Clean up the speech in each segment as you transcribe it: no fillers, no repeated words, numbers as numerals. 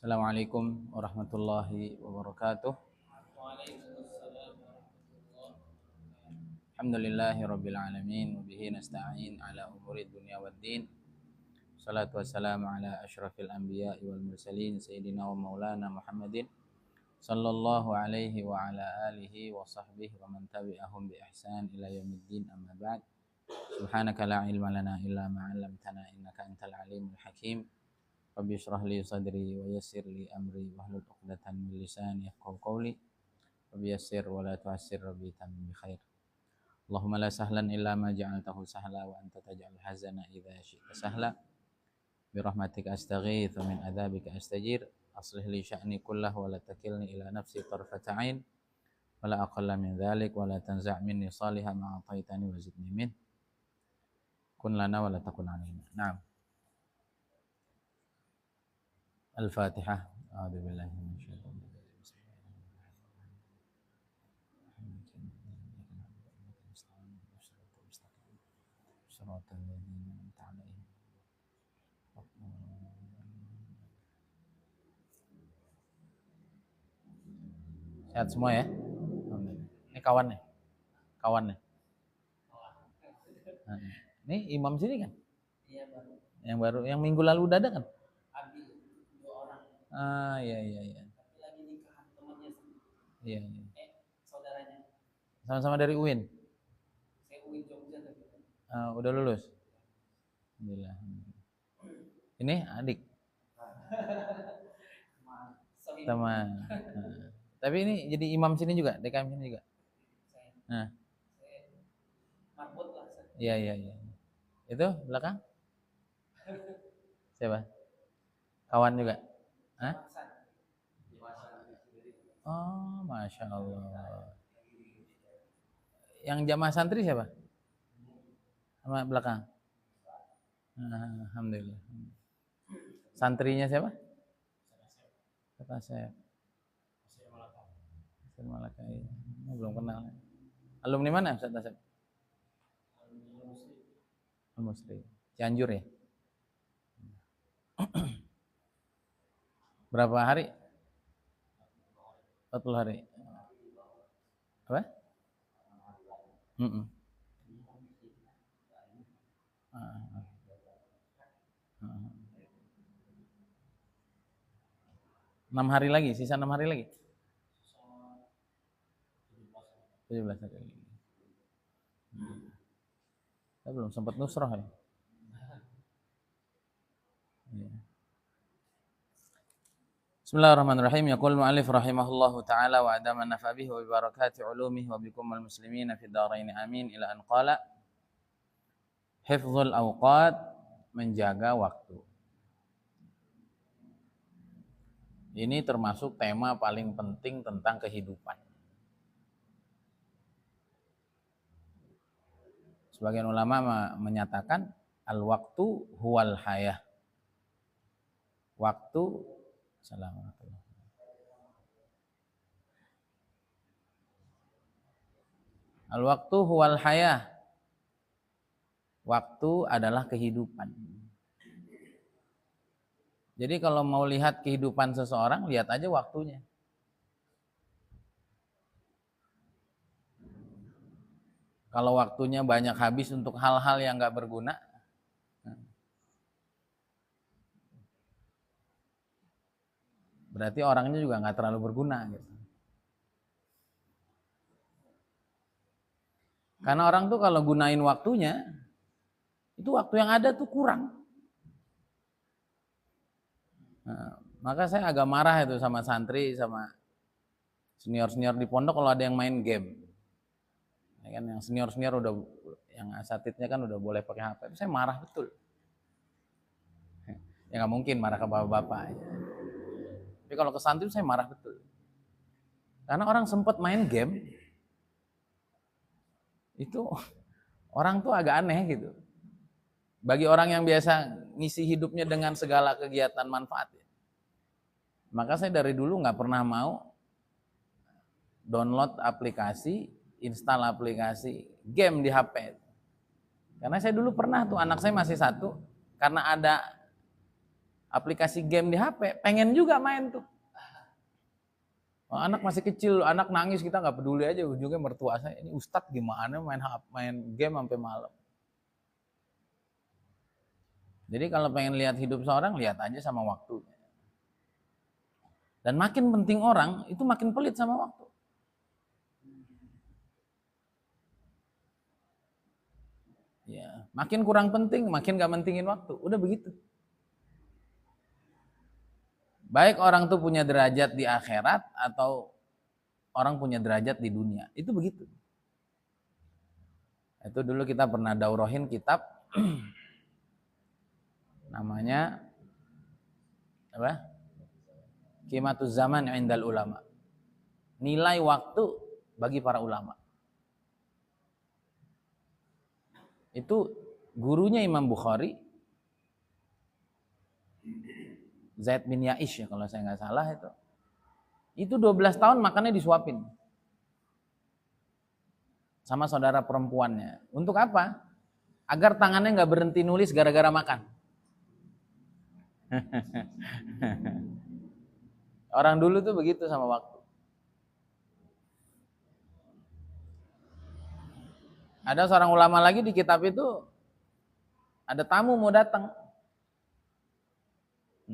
Assalamualaikum warahmatullahi wabarakatuh. Alhamdulillahi rabbil alamin wa bihi nasta'in ala umuri dunya waddin. Salatu wassalamu ala asyrafil anbiya'i wal mursalin sayyidina wa maulana Muhammadin sallallahu alaihi wa ala alihi wa sahbihi wa man tabi'ahum bi ihsan ila yaumiddin, amma ba'd. Subhanaka la ilma lana illa ma 'allamtana innaka antal alimul hakim. Rabbi shrah li sadri wa yassir li amri wahlul 'uqdatam min lisani yafqahu qawli. Rabbi yassir wa la tu'assir, rabbi tamim bi khair. Allahumma la sahlan illa ma ja'altahu sahla wa anta taj'al hazana idza syi'ta sahla. Bi rahmatika astaghits wa min adzabika astajir. Aslih li sya'ni kullahu wa la takilni ila nafsi tarfata 'ain wa la aqalla min dzalik wa la tanza' minni salihan ma ataitani wa zidni min. Kun lana wa la takun 'alaina. Naam. Al-Fatihah. A'udzu billahi minasyaitonir rajim. Shiratal ladzina an'amta 'alaihim. Sehat semua ya? Ini kawannya. Kawannya. Nah, ini imam sini kan? Iya, baru. Yang baru, yang minggu lalu udah ada kan? Abi, 2 orang. Iya. Tapi lagi nikahan temannya sih. Iya. Saudaranya. Sama-sama dari UIN. Saya UIN Jogja tadi. Udah lulus. Alhamdulillah. Ini adik. Teman. Tapi ini jadi imam sini juga, DKM sini juga. Saya marbot lah. Iya. Itu belakang? Siapa? Kawan juga? Hah? Oh, Masya Allah. Yang jamaah santri siapa? Sama belakang? Alhamdulillah. Santrinya siapa? Kata saya. Malakai. Belum kenal. Alumni mana Ustaz Tasep? Musri. Cianjur ya? Berapa hari? 40 hari. Apa? 6 hari lagi, sisa 6 hari lagi. 17 hari lagi. Saya belum sempat nusroh ya. Bismillahirrahmanirrahim. Yaqul mu'allif rahimahullahu ta'ala wa adama nafa bihi wa bi barakati ulumihi wa bikum al muslimina fid dharain amin ila an qala hifdzul awqat, menjaga waktu. Ini termasuk tema paling penting tentang kehidupan. Sebagian ulama menyatakan al-waktu huwal hayah. Waktu, assalamualaikum. Al-waktu huwal hayah. Waktu adalah kehidupan. Jadi kalau mau lihat kehidupan seseorang, lihat aja waktunya. Kalau waktunya banyak habis untuk hal-hal yang gak berguna, berarti orangnya juga gak terlalu berguna gitu. Karena orang tuh kalau gunain waktunya, itu waktu yang ada tuh kurang. Maka saya agak marah itu sama santri, sama senior-senior di pondok kalau ada yang main game. Ya kan, yang senior-senior udah, yang asatidnya kan udah boleh pakai HP. Saya marah betul. Ya nggak mungkin marah ke bapak-bapak. Tapi kalau ke santri saya marah betul. Karena orang sempat main game, itu orang tuh agak aneh gitu. Bagi orang yang biasa ngisi hidupnya dengan segala kegiatan manfaat, maka saya dari dulu nggak pernah mau download aplikasi, install aplikasi game di HP. Karena saya dulu pernah tuh, anak saya masih 1, karena ada aplikasi game di HP, pengen juga main tuh. Anak masih kecil, anak nangis kita nggak peduli aja, ujungnya mertua saya, ini Ustadz gimana main game sampai malam. Jadi kalau pengen lihat hidup seorang, lihat aja sama waktunya. Dan makin penting orang, itu makin pelit sama waktu. Ya, makin kurang penting, makin gak mentingin waktu. Udah begitu. Baik orang tuh punya derajat di akhirat atau orang punya derajat di dunia. Itu begitu. Itu dulu kita pernah daurahin kitab namanya apa? Qimatuz Zaman 'indal Ulama. Nilai waktu bagi para ulama. Itu gurunya Imam Bukhari, Zaid bin Ya'ish ya kalau saya nggak salah itu. Itu 12 tahun makannya disuapin sama saudara perempuannya. Untuk apa? Agar tangannya nggak berhenti nulis gara-gara makan. Orang dulu tuh begitu sama waktu. Ada seorang ulama lagi di kitab itu, ada tamu mau datang.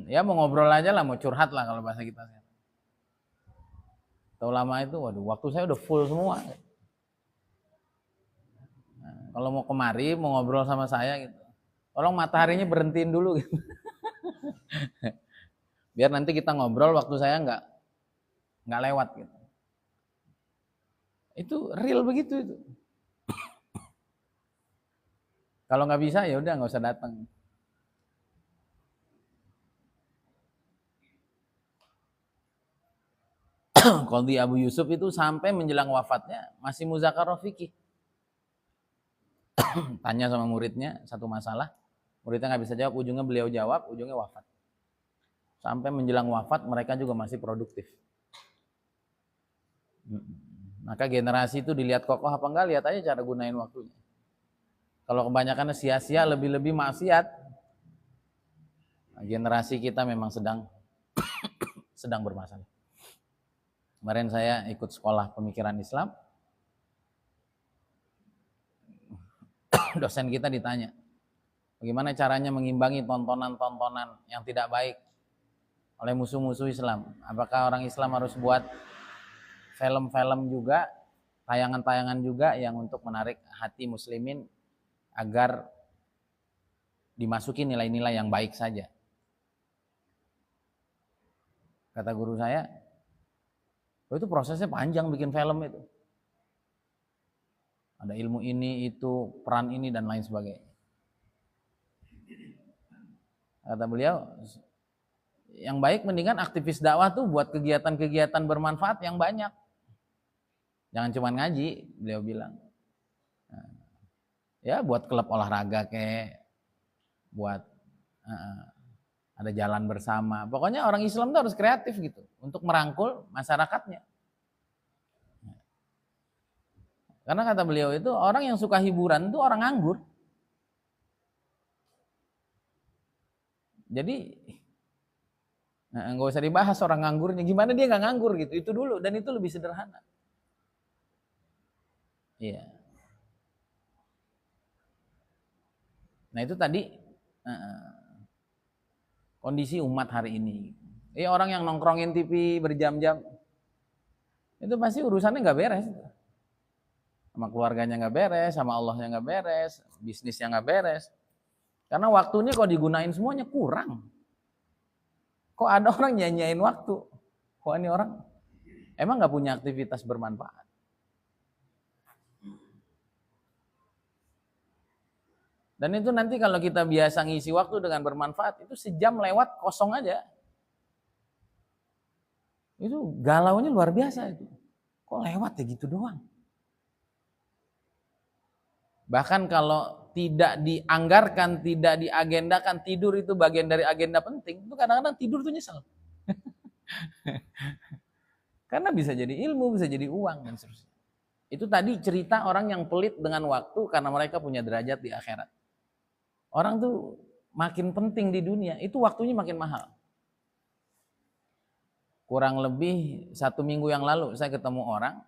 Ya mau ngobrol aja lah, mau curhat lah kalau bahasa kita. Tahu lama itu, waduh, waktu saya udah full semua. Nah, kalau mau kemari, mau ngobrol sama saya gitu, tolong mataharinya berhentiin dulu gitu. Biar nanti kita ngobrol, waktu saya nggak lewat gitu. Itu real begitu itu. Kalau nggak bisa ya udah nggak usah datang. Qadhi Abu Yusuf itu sampai menjelang wafatnya masih muzakarah fikih. Tanya sama muridnya satu masalah, muridnya nggak bisa jawab, ujungnya beliau jawab, ujungnya wafat. Sampai menjelang wafat mereka juga masih produktif. Maka generasi itu dilihat kokoh apa enggak, lihat aja cara gunain waktunya. Kalau kebanyakan sia-sia, lebih-lebih maksiat, generasi kita memang sedang bermasalah. Kemarin saya ikut sekolah pemikiran Islam. Dosen kita ditanya, bagaimana caranya mengimbangi tontonan-tontonan yang tidak baik oleh musuh-musuh Islam. Apakah orang Islam harus buat film-film juga, tayangan-tayangan juga yang untuk menarik hati muslimin agar dimasuki nilai-nilai yang baik saja. Kata guru saya, itu prosesnya panjang bikin film itu. Ada ilmu ini, itu, peran ini, dan lain sebagainya. Kata beliau, yang baik mendingan aktivis dakwah tuh buat kegiatan-kegiatan bermanfaat yang banyak. Jangan cuma ngaji, beliau bilang. Ya buat klub olahraga kayak, buat ada jalan bersama. Pokoknya orang Islam tuh harus kreatif gitu untuk merangkul masyarakatnya. Karena kata beliau itu orang yang suka hiburan tuh orang nganggur. Jadi nggak usah dibahas orang nganggurnya, gimana dia nggak nganggur gitu, itu dulu, dan itu lebih sederhana. Iya. Nah itu tadi kondisi umat hari ini. Orang yang nongkrongin TV berjam-jam, itu pasti urusannya nggak beres. Sama keluarganya nggak beres, sama Allahnya nggak beres, bisnisnya nggak beres. Karena waktunya kalau digunain semuanya kurang. Kok ada orang nyanyain waktu? Kok ini orang emang nggak punya aktivitas bermanfaat? Dan itu nanti kalau kita biasa ngisi waktu dengan bermanfaat, itu sejam lewat kosong aja. Itu galaunya luar biasa itu. Kok lewat ya gitu doang? Bahkan kalau tidak dianggarkan, tidak diagendakan, tidur itu bagian dari agenda penting, itu kadang-kadang tidur tuh nyesel. Karena bisa jadi ilmu, bisa jadi uang, dan seterusnya. Itu tadi cerita orang yang pelit dengan waktu karena mereka punya derajat di akhirat. Orang tuh makin penting di dunia, itu waktunya makin mahal. Kurang lebih 1 minggu yang lalu saya ketemu orang,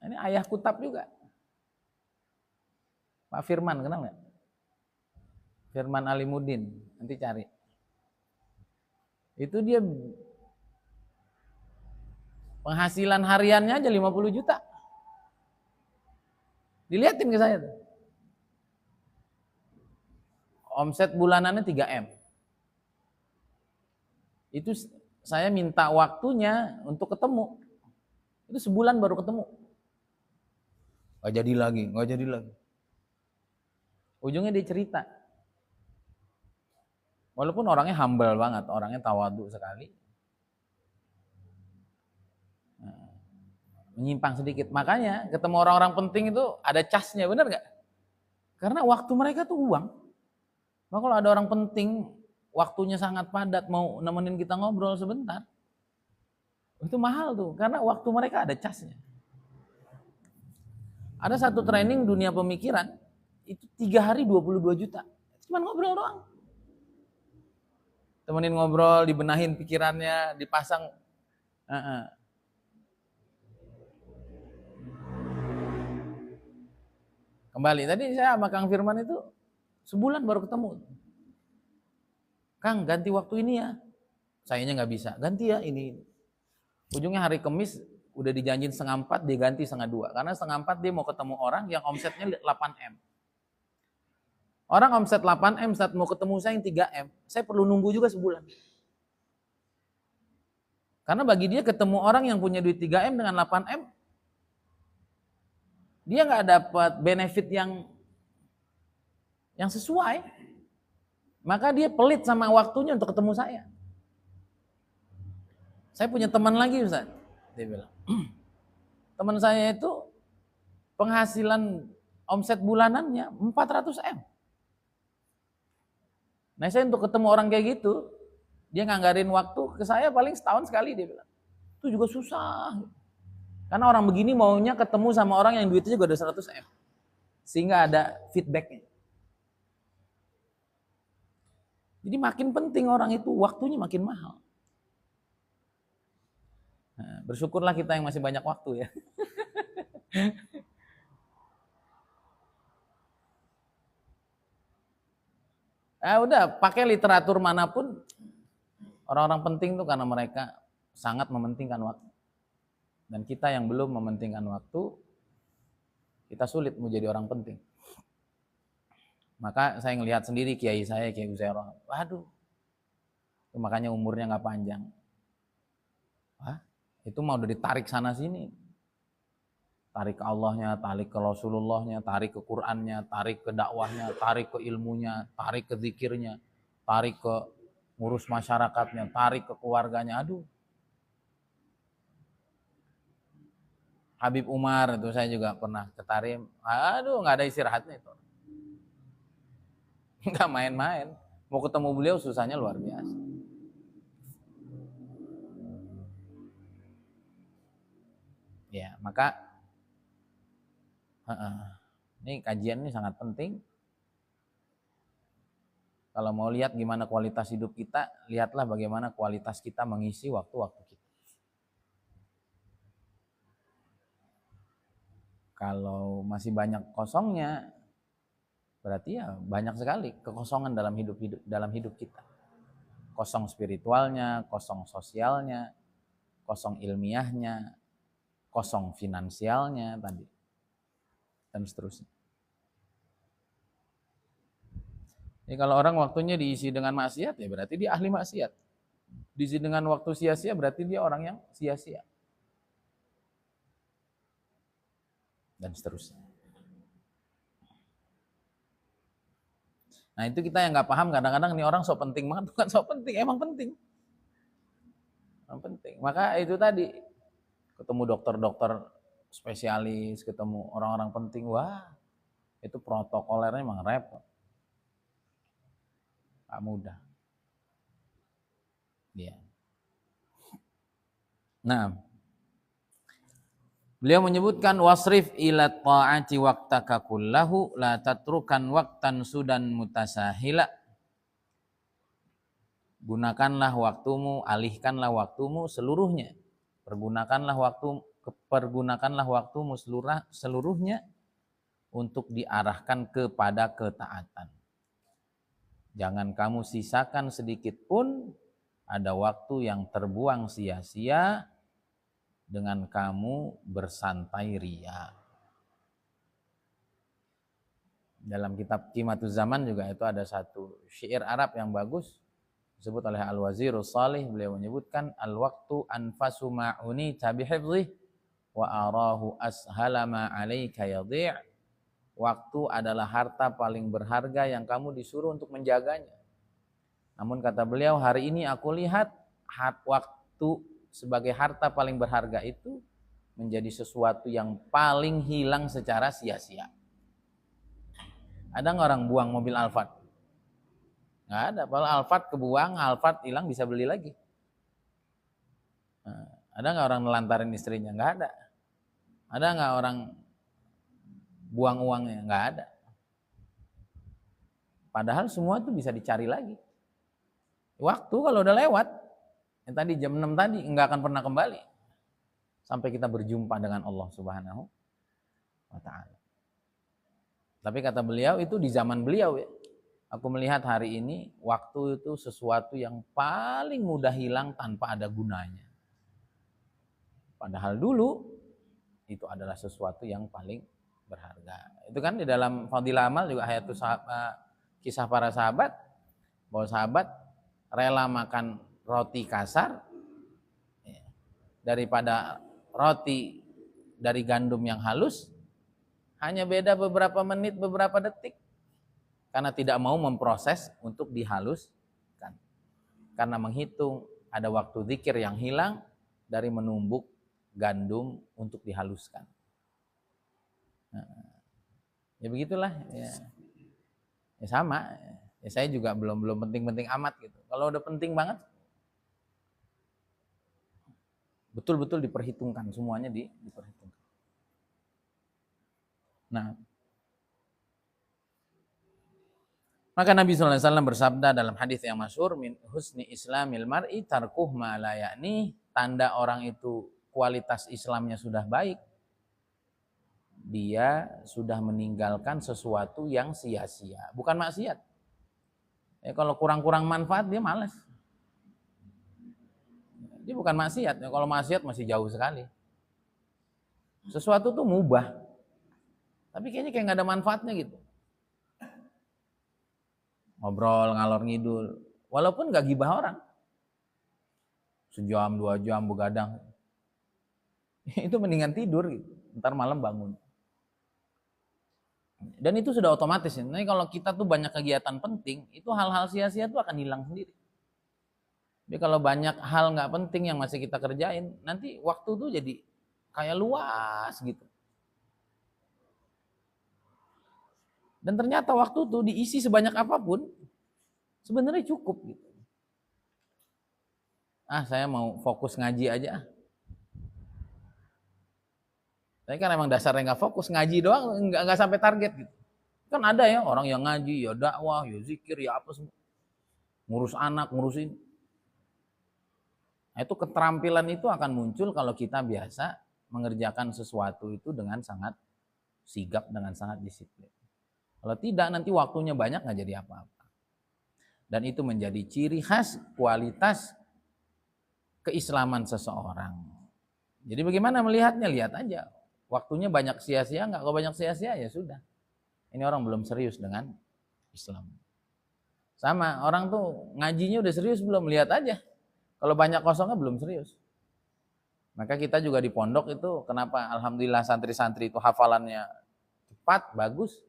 ini ayah Kutab juga, Pak Firman, kenal nggak? Firman Alimuddin, nanti cari. Itu dia penghasilan hariannya aja 50 juta. Dilihatin ke saya tuh. Omset bulanannya 3M. Itu saya minta waktunya untuk ketemu. Itu sebulan baru ketemu. Nggak jadi lagi. Ujungnya dia cerita. Walaupun orangnya humble banget, orangnya tawadu sekali. Menyimpang sedikit. Makanya ketemu orang-orang penting itu ada casnya, benar nggak? Karena waktu mereka tuh uang. Maka kalau ada orang penting, waktunya sangat padat, mau nemenin kita ngobrol sebentar, itu mahal tuh, karena waktu mereka ada casnya. Ada satu training dunia pemikiran, itu 3 hari 22 juta. Cuman ngobrol doang. Temenin ngobrol, dibenahin pikirannya, dipasang. Kembali, tadi saya sama Kang Firman itu sebulan baru ketemu. Kang, ganti waktu ini ya. Sayanya nggak bisa, ganti ya ini. Ujungnya hari Kamis udah dijanjin 3:30, dia ganti 2:30. Karena 3:30 dia mau ketemu orang yang omsetnya 8M. Orang omset 8M saat mau ketemu saya yang 3M, saya perlu nunggu juga sebulan. Karena bagi dia ketemu orang yang punya duit 3M dengan 8M, dia nggak dapat benefit yang sesuai. Maka dia pelit sama waktunya untuk ketemu saya. Saya punya teman lagi Ustaz, dia bilang. Teman saya itu penghasilan omset bulanannya 400M. Nah saya untuk ketemu orang kayak gitu, dia nganggarin waktu ke saya paling setahun sekali, dia bilang. Itu juga susah. Karena orang begini maunya ketemu sama orang yang duitnya juga ada 100M. Sehingga ada feedbacknya. Jadi makin penting orang itu, waktunya makin mahal. Nah, bersyukurlah kita yang masih banyak waktu ya. Udah, pakai literatur manapun, orang-orang penting tuh karena mereka sangat mementingkan waktu. Dan kita yang belum mementingkan waktu, kita sulit mau jadi orang penting. Maka saya ngelihat sendiri kiai saya, Kiai Uzairah. Waduh, makanya umurnya nggak panjang. Wah, itu mau udah ditarik sana sini. Tarik ke Allahnya, tarik ke Rasulullahnya, tarik ke Qur'annya, tarik ke dakwahnya, tarik ke ilmunya, tarik ke zikirnya, tarik ke ngurus masyarakatnya, tarik ke keluarganya. Aduh. Habib Umar itu saya juga pernah ketarim. Aduh, nggak ada istirahatnya itu. Nggak main-main. Mau ketemu beliau susahnya luar biasa. Ya, maka ini kajian ini sangat penting. Kalau mau lihat gimana kualitas hidup kita, lihatlah bagaimana kualitas kita mengisi waktu-waktu kita. Kalau masih banyak kosongnya, berarti ya banyak sekali kekosongan dalam hidup kita. Kosong spiritualnya, kosong sosialnya, kosong ilmiahnya, kosong finansialnya tadi, dan seterusnya. Jadi kalau orang waktunya diisi dengan maksiat, ya berarti dia ahli maksiat. Diisi dengan waktu sia-sia, berarti dia orang yang sia-sia. Dan seterusnya. Nah itu kita yang nggak paham, kadang-kadang nih orang sok penting banget, bukan sok penting, emang penting. Emang penting. Maka itu tadi, ketemu dokter-dokter spesialis, ketemu orang-orang penting, wah itu protokolernya emang repot. Gak mudah. Ya. Nah, Beliau menyebutkan wasrif ila ta'ati waqtaka kullahu la tatrukan waqtan sudan mutasahila. Gunakanlah waktumu, alihkanlah waktumu seluruhnya. Pergunakanlah waktumu seluruhnya untuk diarahkan kepada ketaatan. Jangan kamu sisakan sedikit pun ada waktu yang terbuang sia-sia dengan kamu bersantai ria. Dalam kitab Qimatuz Zaman juga itu ada satu syair Arab yang bagus disebut oleh Al-Wazirus Salih. Beliau menyebutkan al-waqtu anfasu ma'uni tabihifzih wa arahu ashala ma 'alaika yadhi'. Waktu adalah harta paling berharga yang kamu disuruh untuk menjaganya. Namun kata beliau, hari ini aku lihat waktu sebagai harta paling berharga itu menjadi sesuatu yang paling hilang secara sia-sia. Ada nggak orang buang mobil Alphard? Nggak ada. Kalau Alphard kebuang, Alphard hilang bisa beli lagi. Nah, ada nggak orang nelantarin istrinya? Nggak ada. Ada nggak orang buang uangnya? Nggak ada. Padahal semua itu bisa dicari lagi. Waktu kalau udah lewat, yang tadi jam 6 tadi nggak akan pernah kembali sampai kita berjumpa dengan Allah Subhanahu wa Ta'ala. Tapi kata beliau itu di zaman beliau ya. Aku melihat hari ini waktu itu sesuatu yang paling mudah hilang tanpa ada gunanya. Padahal dulu itu adalah sesuatu yang paling berharga. Itu kan di dalam Fadilah Amal juga kisah para sahabat, bahwa sahabat rela makan roti kasar daripada roti dari gandum yang halus, hanya beda beberapa menit, beberapa detik, karena tidak mau memproses untuk dihaluskan, karena menghitung ada waktu zikir yang hilang dari menumbuk gandum untuk dihaluskan. Nah, ya begitulah ya sama ya, saya juga belum penting-penting amat gitu. Kalau udah penting banget betul-betul diperhitungkan, semuanya diperhitungkan. Nah, maka Nabi SAW bersabda dalam hadis yang masyhur, min husni islamil mar'i tarkuh ma la ya'ni, tanda orang itu kualitas Islamnya sudah baik, dia sudah meninggalkan sesuatu yang sia-sia, bukan maksiat. Ya, kalau kurang-kurang manfaat dia malas. Dia bukan maksiat, ya, kalau maksiat masih jauh sekali. Sesuatu tuh mubah, tapi kayaknya kayak nggak ada manfaatnya gitu. Ngobrol ngalor ngidul, walaupun nggak gibah orang, sejam 2 jam begadang, itu mendingan tidur gitu, ntar malam bangun. Dan itu sudah otomatis. Nah, kalau kita tuh banyak kegiatan penting, itu hal-hal sia-sia tuh akan hilang sendiri. Jadi kalau banyak hal nggak penting yang masih kita kerjain, nanti waktu tuh jadi kayak luas gitu. Dan ternyata waktu tuh diisi sebanyak apapun, sebenarnya cukup gitu. Saya mau fokus ngaji aja. Tapi kan emang dasarnya nggak fokus, ngaji doang nggak sampai target gitu. Kan ada ya orang yang ngaji, ya dakwah, ya zikir, ya apa semua, ngurus anak, ngurusin. Nah, itu keterampilan itu akan muncul kalau kita biasa mengerjakan sesuatu itu dengan sangat sigap, dengan sangat disiplin. Kalau tidak nanti waktunya banyak nggak jadi apa-apa. Dan itu menjadi ciri khas kualitas keislaman seseorang. Jadi bagaimana melihatnya? Lihat aja. Waktunya banyak sia-sia nggak? Kalau banyak sia-sia ya sudah. Ini orang belum serius dengan Islam. Sama, orang tuh ngajinya udah serius belum? Lihat aja. Kalau banyak kosongnya belum serius. Maka kita juga di pondok itu kenapa alhamdulillah santri-santri itu hafalannya cepat, bagus.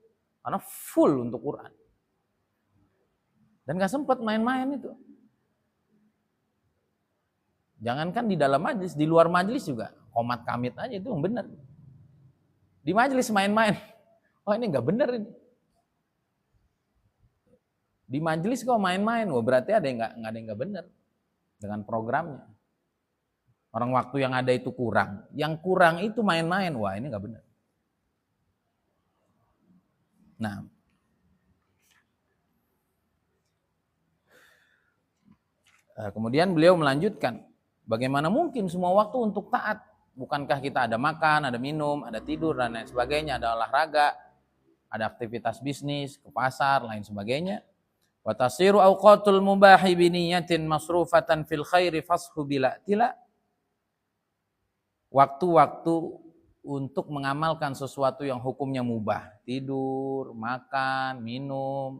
Karena full untuk Quran. Dan gak sempat main-main itu. Jangankan di dalam majelis, di luar majelis juga. Qomat kamit aja itu yang benar. Di majelis main-main. Oh ini gak benar ini. Di majelis kok main-main, berarti ada yang gak benar dengan programnya. Orang waktu yang ada itu kurang. Yang kurang itu main-main. Wah, ini nggak benar. Nah, kemudian beliau melanjutkan, bagaimana mungkin semua waktu untuk taat? Bukankah kita ada makan, ada minum, ada tidur, dan lain sebagainya, ada olahraga, ada aktivitas bisnis, ke pasar, lain sebagainya. Wa tasiru awqatul mubahi biniyatin masrufatan fil khairi fashu bila tila. Waktu-waktu untuk mengamalkan sesuatu yang hukumnya mubah, tidur, makan, minum,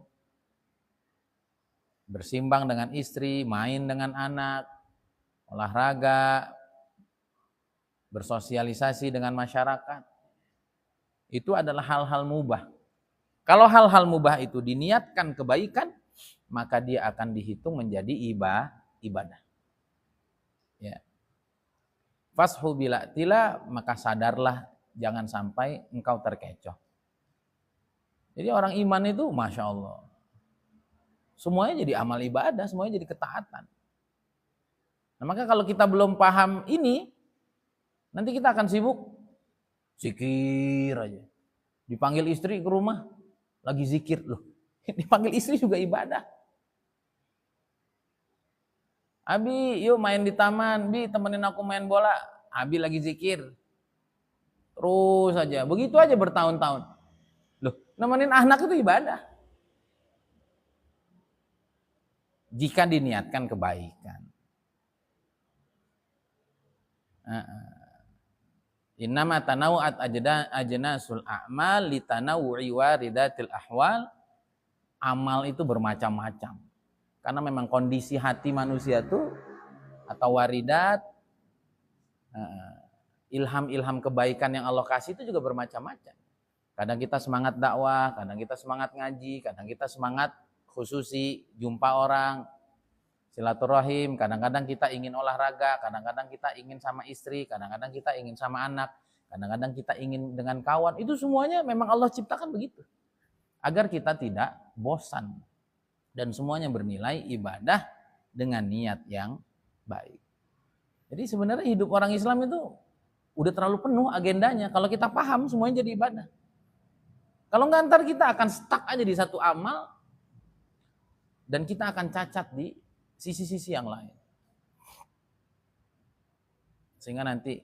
bersimbang dengan istri, main dengan anak, olahraga, bersosialisasi dengan masyarakat. Itu adalah hal-hal mubah. Kalau hal-hal mubah itu diniatkan kebaikan, maka dia akan dihitung menjadi ibadah. Ya. Fashu bila tila, maka sadarlah jangan sampai engkau terkecoh. Jadi orang iman itu Masya Allah, semuanya jadi amal ibadah, semuanya jadi ketaatan. Nah, maka kalau kita belum paham ini, nanti kita akan sibuk zikir aja. Dipanggil istri ke rumah, lagi zikir loh. Dipanggil istri juga ibadah. Abi, yuk main di taman. Bi, temenin aku main bola. Abi lagi zikir. Terus aja. Begitu aja bertahun-tahun. Loh, nemenin anak itu ibadah. Jika diniatkan kebaikan. Innama tanawu'at ajnasul a'mal litanawu'i waridatil ahwal. Amal itu bermacam-macam. Karena memang kondisi hati manusia itu atau waridat, ilham-ilham kebaikan yang Allah kasih itu juga bermacam-macam. Kadang kita semangat dakwah, kadang kita semangat ngaji, kadang kita semangat khususi jumpa orang, silaturahim, kadang-kadang kita ingin olahraga, kadang-kadang kita ingin sama istri, kadang-kadang kita ingin sama anak, kadang-kadang kita ingin dengan kawan. Itu semuanya memang Allah ciptakan begitu. Agar kita tidak bosan. Dan semuanya bernilai ibadah dengan niat yang baik. Jadi sebenarnya hidup orang Islam itu udah terlalu penuh agendanya. Kalau kita paham semuanya jadi ibadah. Kalau nggak, ntar kita akan stuck aja di satu amal dan kita akan cacat di sisi-sisi yang lain. Sehingga nanti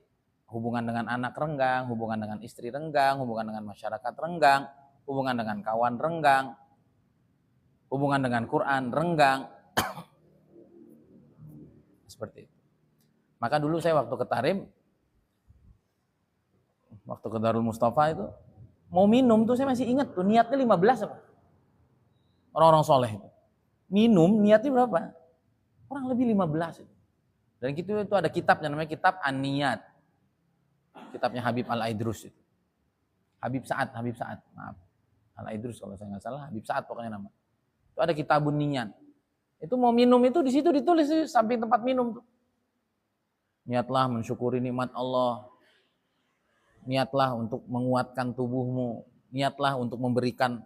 hubungan dengan anak renggang, hubungan dengan istri renggang, hubungan dengan masyarakat renggang, hubungan dengan kawan renggang, hubungan dengan Quran renggang. Seperti itu. Maka dulu saya waktu ke Tarim, waktu ke Darul Mustafa itu, mau minum tuh saya masih ingat tuh niatnya 15 apa? Orang-orang soleh itu. Minum niatnya berapa? Kurang lebih 15 itu. Dan itu ada kitabnya namanya kitab An-Niyat. Kitabnya Habib Al-Aidrus itu. Habib Sa'ad, maaf. Al-Aidrus kalau saya nggak salah, Habib Sa'ad pokoknya nama. Itu ada kitabun niyat. Itu mau minum itu di situ ditulis di samping tempat minum tuh. Niatlah mensyukuri nikmat Allah. Niatlah untuk menguatkan tubuhmu. Niatlah untuk memberikan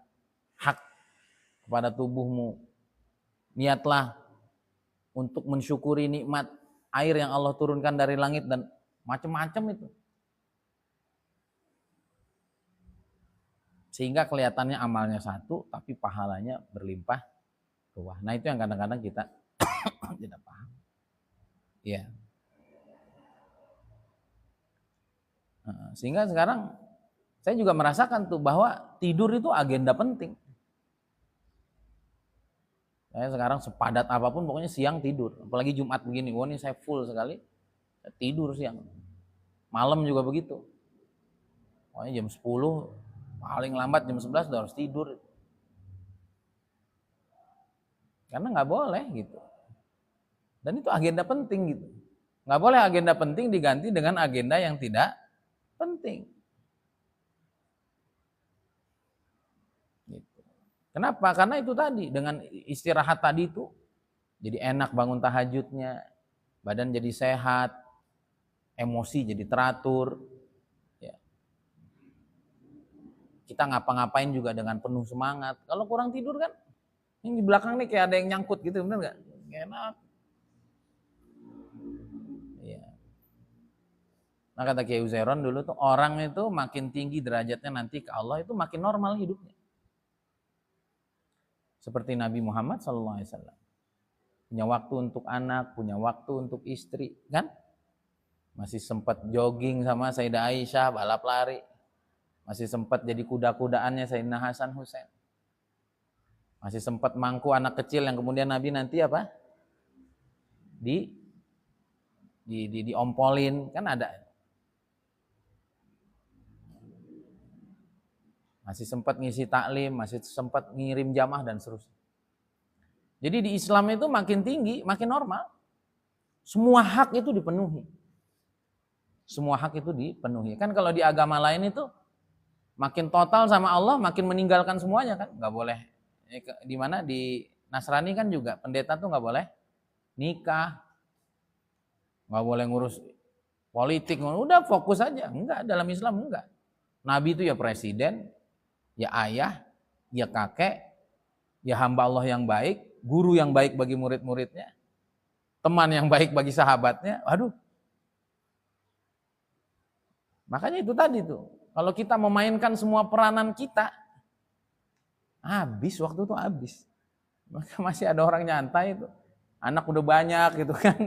hak kepada tubuhmu. Niatlah untuk mensyukuri nikmat air yang Allah turunkan dari langit dan macam-macam itu. Sehingga kelihatannya amalnya satu, tapi pahalanya berlimpah ruah. Nah itu yang kadang-kadang kita tidak paham. Ya. Sehingga sekarang saya juga merasakan tuh bahwa tidur itu agenda penting. Saya sekarang sepadat apapun pokoknya siang tidur. Apalagi Jumat begini, wah ini saya full sekali. Saya tidur siang. Malam juga begitu. Pokoknya jam 10, paling lambat jam 11 udah harus tidur. Karena nggak boleh gitu. Dan itu agenda penting gitu. Nggak boleh agenda penting diganti dengan agenda yang tidak penting. Gitu. Kenapa? Karena itu tadi, dengan istirahat tadi itu jadi enak bangun tahajudnya, badan jadi sehat, emosi jadi teratur. Ya. Kita ngapa-ngapain juga dengan penuh semangat. Kalau kurang tidur kan, ini di belakang nih kayak ada yang nyangkut gitu, bener nggak? Nggak enak. Ya. Nah kata Kiai Uzairon dulu tuh, orang itu makin tinggi derajatnya nanti ke Allah itu makin normal hidupnya. Seperti Nabi Muhammad SAW. Punya waktu untuk anak, punya waktu untuk istri, kan? Masih sempat jogging sama Sayyidah Aisyah, balap lari. Masih sempat jadi kuda-kudaannya Sayyidina Hasan Husain. Masih sempat mangku anak kecil yang kemudian Nabi nanti apa? Diompolin, kan ada. Masih sempat ngisi taklim, masih sempat ngirim jamaah dan seterusnya. Jadi di Islam itu makin tinggi, makin normal. Semua hak itu dipenuhi. Semua hak itu dipenuhi. Kan kalau di agama lain itu makin total sama Allah, makin meninggalkan semuanya kan, nggak boleh. Di mana di Nasrani kan juga pendeta tuh nggak boleh nikah, nggak boleh ngurus politik, udah fokus aja. Enggak, dalam Islam enggak. Nabi itu ya presiden, ya ayah, ya kakek, ya hamba Allah yang baik, guru yang baik bagi murid-muridnya, teman yang baik bagi sahabatnya. Waduh. Makanya itu tadi tuh, kalau kita memainkan semua peranan kita, habis waktu itu habis. Maka masih ada orang nyantai itu, anak udah banyak gitu kan.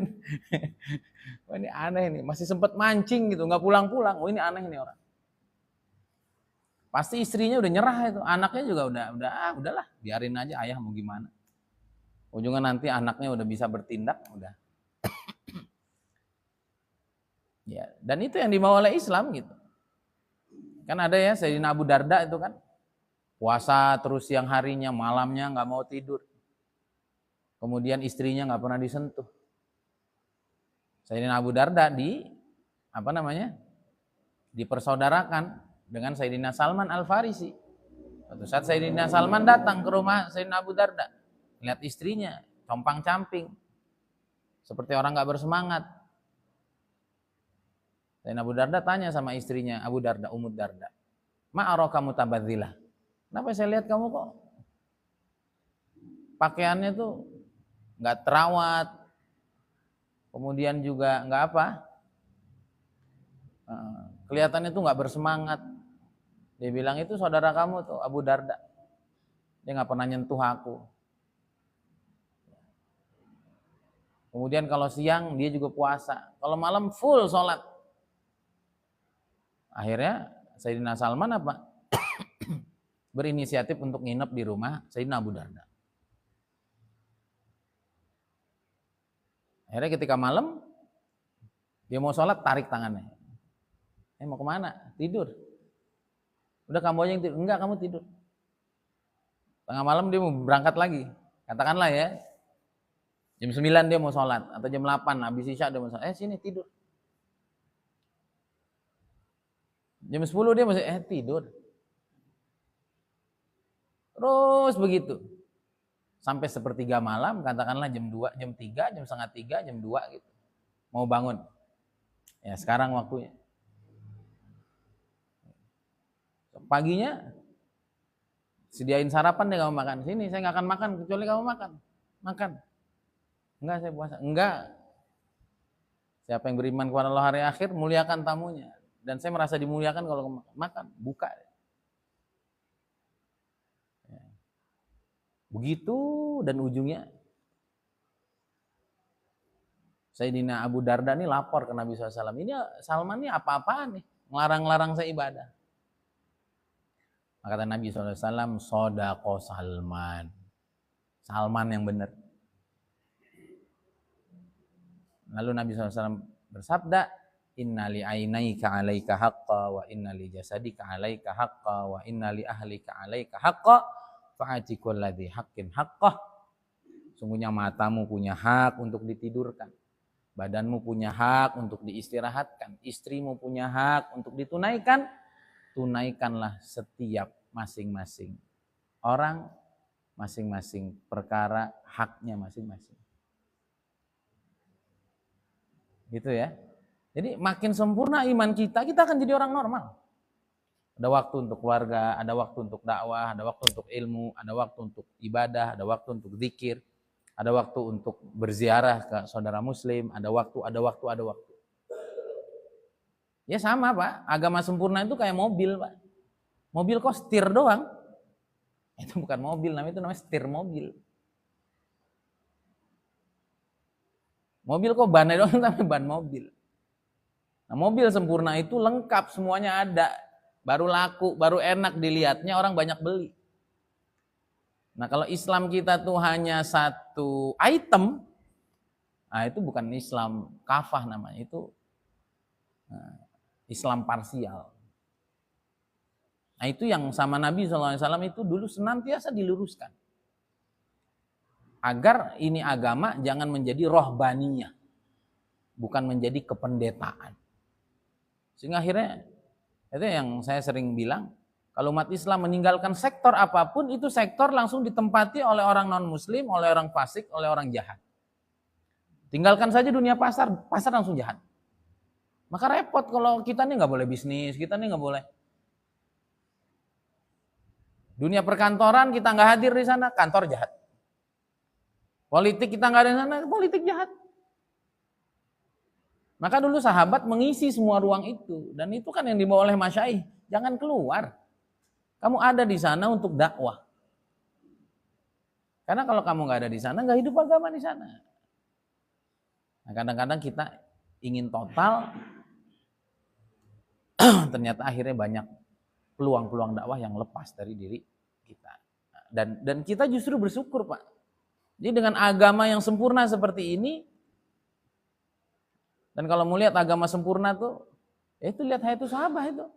Wah, ini aneh nih, masih sempat mancing gitu, nggak pulang-pulang. Oh ini aneh ini orang. Pasti istrinya udah nyerah itu, anaknya juga udahlah, biarin aja ayah mau gimana. Ujungnya nanti anaknya udah bisa bertindak, udah. Ya, dan itu yang dibawa oleh Islam gitu. Kan ada ya Sayyidina Abu Darda itu kan puasa terus siang harinya, malamnya nggak mau tidur. Kemudian istrinya nggak pernah disentuh. Sayyidina Abu Darda dipersaudarakan dengan Sayyidina Salman Al-Farisi. Suatu saat Sayyidina Salman datang ke rumah Sayyidina Abu Darda, lihat istrinya compang-camping, seperti orang nggak bersemangat. Sayyidina Abu Darda tanya sama istrinya Abu Darda, Ummu Darda, ma'araka mutabadzilah. Kenapa saya lihat kamu kok pakaiannya tuh nggak terawat, kemudian juga nggak apa, kelihatannya tuh nggak bersemangat. Dia bilang itu saudara kamu tuh Abu Darda, dia nggak pernah nyentuh aku. Kemudian kalau siang dia juga puasa, kalau malam full sholat. Akhirnya Sayyidina Salman apa? Berinisiatif untuk nginep di rumah Sayyidina Abu Darda. Akhirnya ketika malam dia mau sholat, tarik tangannya. Mau kemana? Tidur. Udah kamu aja yang tidur. Enggak, kamu tidur. Tengah malam dia mau berangkat lagi. Katakanlah ya, jam 9 dia mau sholat, atau jam 8 habis isya dia mau sholat. Sini tidur. Jam 10 dia masih tidur. Terus begitu. Sampai sepertiga malam, katakanlah jam 2, jam 3, jam setengah 3, jam 2 gitu. Mau bangun. Ya sekarang waktunya. Paginya sediain sarapan deh kamu makan. Sini saya nggak akan makan kecuali kamu makan. Makan. Enggak, saya puasa. Enggak. Siapa yang beriman kepada Allah hari akhir, muliakan tamunya. Dan saya merasa dimuliakan kalau makan. Buka. Begitu dan ujungnya Sayyidina Abu Darda nih lapor ke Nabi SAW. Ini Salman ini apa-apaan nih? Ngelarang-larang saya ibadah. Maka kata Nabi SAW, sodako Salman. Salman yang benar. Lalu Nabi SAW bersabda, inna li ainaika alaika haqqa wa inna li jasadika alaika haqqa wa inna li ahlika alaika haqqa fa'ati kulladzi haqqin haqqah. Sungguhnya matamu punya hak untuk ditidurkan. Badanmu punya hak untuk diistirahatkan. Istrimu punya hak untuk ditunaikan. Tunaikanlah setiap masing-masing orang, masing-masing perkara, haknya masing-masing. Gitu ya. Jadi makin sempurna iman kita, kita akan jadi orang normal. Ada waktu untuk keluarga, ada waktu untuk dakwah, ada waktu untuk ilmu, ada waktu untuk ibadah, ada waktu untuk zikir, ada waktu untuk berziarah ke saudara muslim, ada waktu. Ya sama Pak, agama sempurna itu kayak mobil Pak. Mobil kok setir doang. Itu bukan mobil, itu namanya setir mobil. Mobil kok bannya doang namanya ban mobil. Nah, mobil sempurna itu lengkap, semuanya ada. Baru laku, baru enak dilihatnya, orang banyak beli. Nah kalau Islam kita tuh hanya satu item, nah itu bukan Islam kafah namanya, itu Islam parsial. Nah itu yang sama Nabi SAW itu dulu senantiasa diluruskan. Agar ini agama jangan menjadi rohbaniyah, bukan menjadi kependetaan. Sehingga akhirnya, itu yang saya sering bilang, kalau umat Islam meninggalkan sektor apapun, itu sektor langsung ditempati oleh orang non-muslim, oleh orang fasik, oleh orang jahat. Tinggalkan saja dunia pasar, pasar langsung jahat. Maka repot kalau kita nih nggak boleh bisnis, kita nih nggak boleh. Dunia perkantoran kita nggak hadir di sana, kantor jahat. Politik kita nggak ada di sana, politik jahat. Maka dulu sahabat mengisi semua ruang itu, dan itu kan yang dibawa oleh masyaikh. Jangan keluar. Kamu ada di sana untuk dakwah. Karena kalau kamu nggak ada di sana, nggak hidup agama di sana. Nah, kadang-kadang kita ingin total, ternyata akhirnya banyak peluang-peluang dakwah yang lepas dari diri kita. Dan kita justru bersyukur Pak. Jadi dengan agama yang sempurna seperti ini, dan kalau mau lihat agama sempurna tuh, ya itu lihat Hayatus Sahabah itu.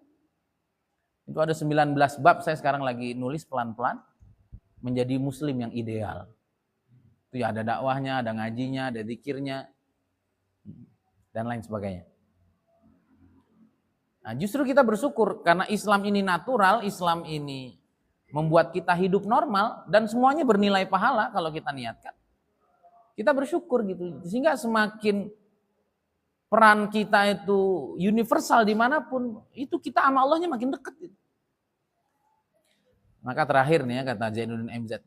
Itu ada 19 bab, saya sekarang lagi nulis pelan-pelan, menjadi muslim yang ideal. Itu ya ada dakwahnya, ada ngajinya, ada zikirnya, dan lain sebagainya. Nah justru kita bersyukur, karena Islam ini natural, Islam ini membuat kita hidup normal, dan semuanya bernilai pahala kalau kita niatkan. Kita bersyukur gitu, sehingga semakin peran kita itu universal dimanapun, itu kita sama Allahnya makin dekat. Gitu. Maka terakhir nih ya, kata Zainuddin MZ,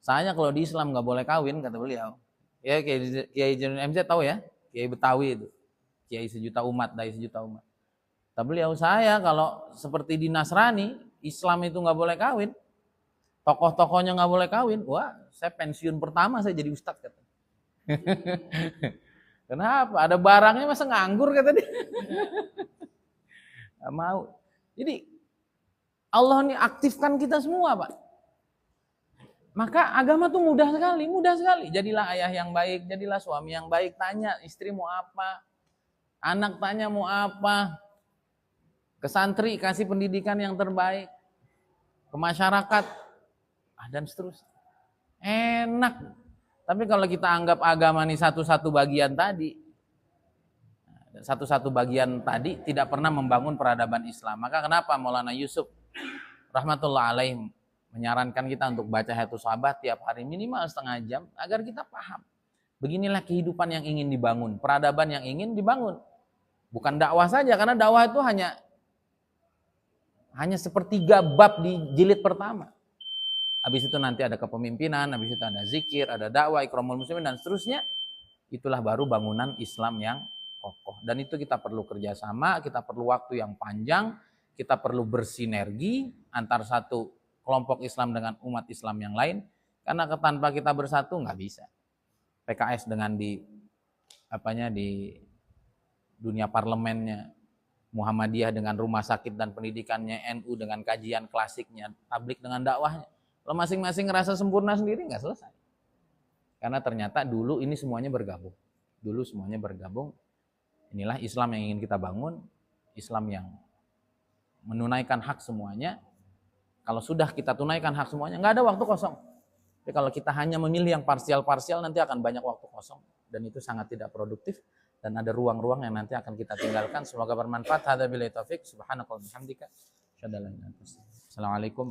saya kalau di Islam nggak boleh kawin, kata beliau. Ya Kiai Zainuddin MZ tahu ya, Kiai Betawi itu, Kiai sejuta umat, dai sejuta umat. Kata beliau, saya kalau seperti di Nasrani, Islam itu nggak boleh kawin, tokoh-tokohnya nggak boleh kawin, wah saya pensiun pertama saya jadi ustadz, kata. Kenapa? Ada barangnya masa nganggur, kata dia. Gak mau. Jadi Allah ini aktifkan kita semua Pak. Maka agama tuh mudah sekali. Jadilah ayah yang baik, jadilah suami yang baik. Tanya istri mau apa, anak tanya mau apa, ke santri kasih pendidikan yang terbaik, ke masyarakat, dan seterusnya. Enak. Tapi kalau kita anggap agama ini satu-satu bagian tadi tidak pernah membangun peradaban Islam. Maka kenapa Maulana Yusuf rahmatullah alaih menyarankan kita untuk baca Hayatus Sahabah tiap hari minimal setengah jam agar kita paham. Beginilah kehidupan yang ingin dibangun, peradaban yang ingin dibangun. Bukan dakwah saja, karena dakwah itu hanya sepertiga bab di jilid pertama. Habis itu nanti ada kepemimpinan, habis itu ada zikir, ada dakwah, ikramul muslimin, dan seterusnya. Itulah baru bangunan Islam yang kokoh. Dan itu kita perlu kerjasama, kita perlu waktu yang panjang, kita perlu bersinergi antar satu kelompok Islam dengan umat Islam yang lain. Karena tanpa kita bersatu nggak bisa. PKS dengan di dunia parlemennya, Muhammadiyah dengan rumah sakit dan pendidikannya, NU dengan kajian klasiknya, tablik dengan dakwahnya. Kalau masing-masing ngerasa sempurna sendiri nggak selesai. Karena ternyata dulu ini semuanya bergabung. Inilah Islam yang ingin kita bangun, Islam yang menunaikan hak semuanya. Kalau sudah kita tunaikan hak semuanya, nggak ada waktu kosong. Tapi kalau kita hanya memilih yang parsial-parsial, nanti akan banyak waktu kosong. Dan itu sangat tidak produktif. Dan ada ruang-ruang yang nanti akan kita tinggalkan. Semoga bermanfaat. Hadza billahi taufik. Subhanakallahumma wa bihamdika. Assalamualaikum.